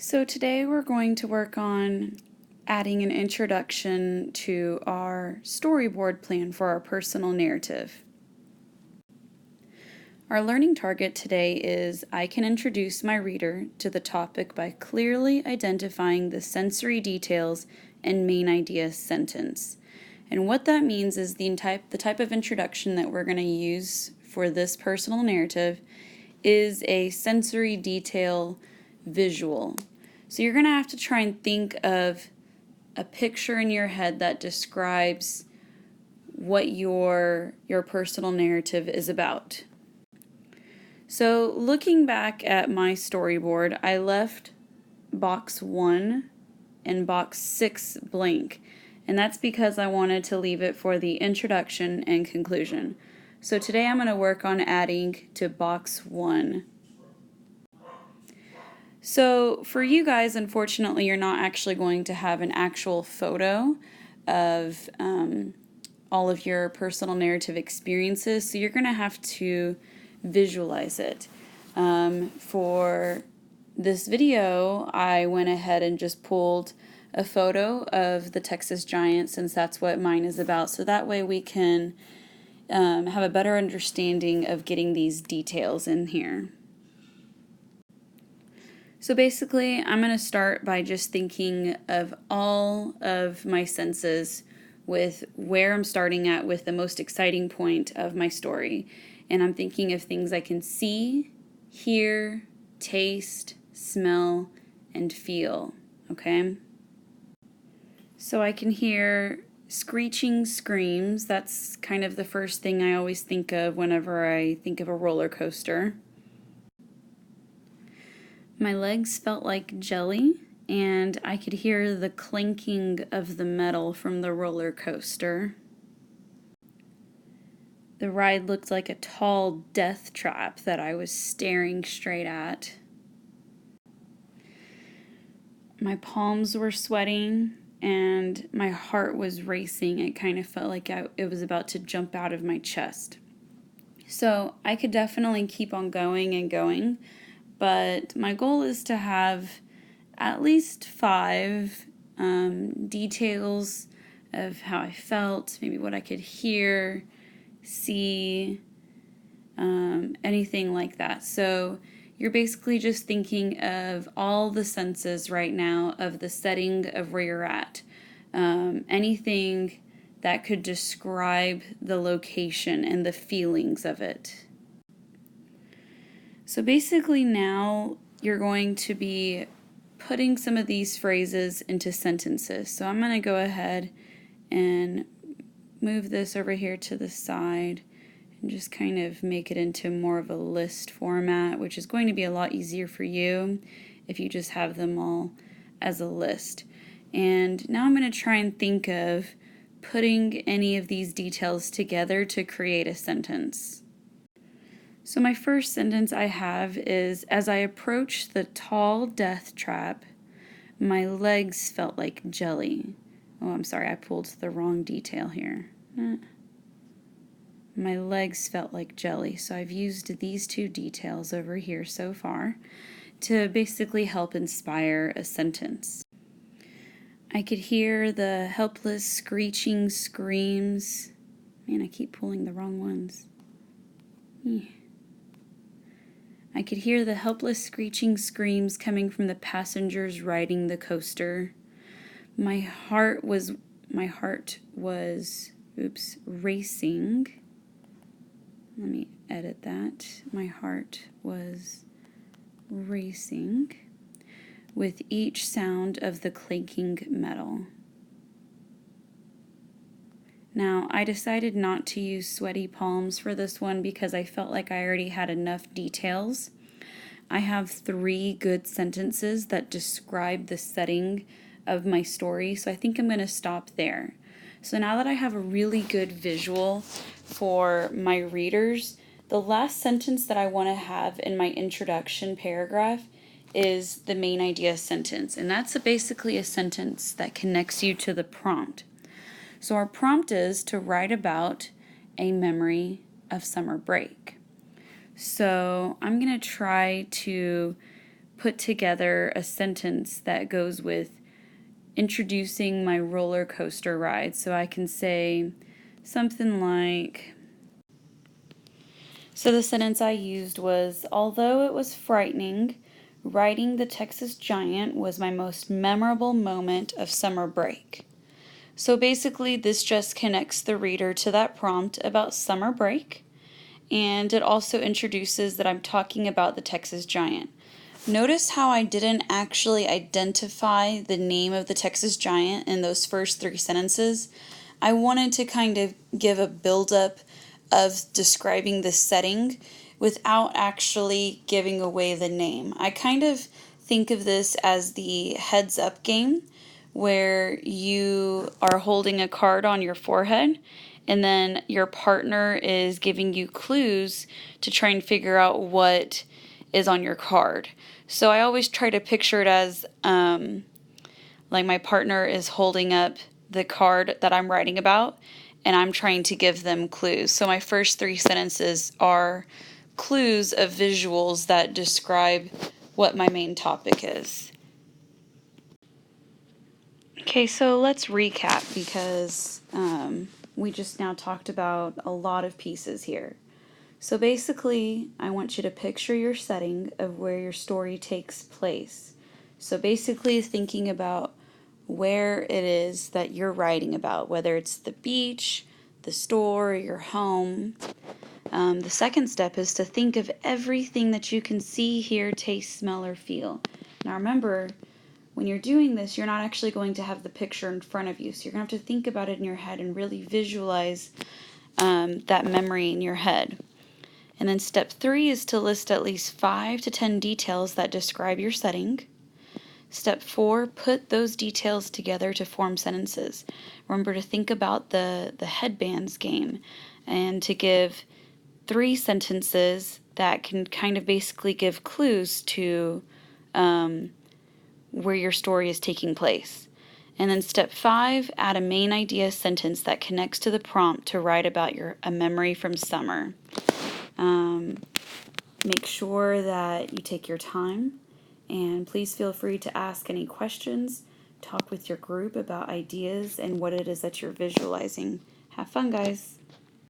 So today we're going to work on adding an introduction to our storyboard plan for our personal narrative. Our learning target today is I can introduce my reader to the topic by clearly identifying the sensory details and main idea sentence. And what that means is the type of introduction that we're going to use for this personal narrative is a sensory detail visual. So you're going to have to try and think of a picture in your head that describes what your personal narrative is about. So looking back at my storyboard, I left box 1 and box 6 blank, and that's because I wanted to leave it for the introduction and conclusion. So today I'm going to work on adding to box 1. So for you guys, unfortunately, you're not actually going to have an actual photo of all of your personal narrative experiences, so you're going to have to visualize it. For this video, I went ahead and just pulled a photo of the Texas Giants, since that's what mine is about, so that way we can have a better understanding of getting these details in here. So basically, I'm going to start by just thinking of all of my senses with where I'm starting at with the most exciting point of my story. And I'm thinking of things I can see, hear, taste, smell, and feel, okay? So I can hear screeching screams. That's kind of the first thing I always think of whenever I think of a roller coaster. My legs felt like jelly, and I could hear the clinking of the metal from the roller coaster. The ride looked like a tall death trap that I was staring straight at. My palms were sweating, and my heart was racing. It kind of felt like it was about to jump out of my chest. So I could definitely keep on going and going, but my goal is to have at least 5 details of how I felt, maybe what I could hear, see, anything like that. So you're basically just thinking of all the senses right now of the setting of where you're at. Anything that could describe the location and the feelings of it. So basically now you're going to be putting some of these phrases into sentences. So I'm going to go ahead and move this over here to the side and just kind of make it into more of a list format, which is going to be a lot easier for you if you just have them all as a list. And now I'm going to try and think of putting any of these details together to create a sentence. So my first sentence I have is, as I approached the tall death trap, my legs felt like jelly. Oh, I'm sorry, I pulled the wrong detail here. My legs felt like jelly. So I've used these 2 details over here so far to basically help inspire a sentence. I could hear the helpless screeching screams. Man, I keep pulling the wrong ones. I could hear the helpless screeching screams coming from the passengers riding the coaster. My heart was racing. Let me edit that. My heart was racing with each sound of the clanking metal. Now, I decided not to use sweaty palms for this one because I felt like I already had enough details. I have 3 good sentences that describe the setting of my story, so I think I'm going to stop there. So now that I have a really good visual for my readers, the last sentence that I want to have in my introduction paragraph is the main idea sentence, and that's basically a sentence that connects you to the prompt. So our prompt is to write about a memory of summer break. So I'm going to try to put together a sentence that goes with introducing my roller coaster ride. So I can say something like, so the sentence I used was, although it was frightening, riding the Texas Giant was my most memorable moment of summer break. So basically, this just connects the reader to that prompt about summer break, and it also introduces that I'm talking about the Texas Giant. Notice how I didn't actually identify the name of the Texas Giant in those first three sentences. I wanted to kind of give a buildup of describing the setting without actually giving away the name. I kind of think of this as the heads up game, where you are holding a card on your forehead and then your partner is giving you clues to try and figure out what is on your card. So I always try to picture it as like my partner is holding up the card that I'm writing about and I'm trying to give them clues. So my first three sentences are clues of visuals that describe what my main topic is. Okay, so let's recap because we just now talked about a lot of pieces here. So basically, I want you to picture your setting of where your story takes place. So basically thinking about where it is that you're writing about, whether it's the beach, the store, your home. The second step is to think of everything that you can see, hear, taste, smell, or feel. Now remember, when you're doing this, you're not actually going to have the picture in front of you. So you're going to have to think about it in your head and really visualize that memory in your head. And then step 3 is to list at least 5 to 10 details that describe your setting. Step 4, put those details together to form sentences. Remember to think about the headbands game and to give 3 sentences that can kind of basically give clues to where your story is taking place. And then step 5, add a main idea sentence that connects to the prompt to write about a memory from summer. Make sure that you take your time, and please feel free to ask any questions, talk with your group about ideas and what it is that you're visualizing. Have fun, guys.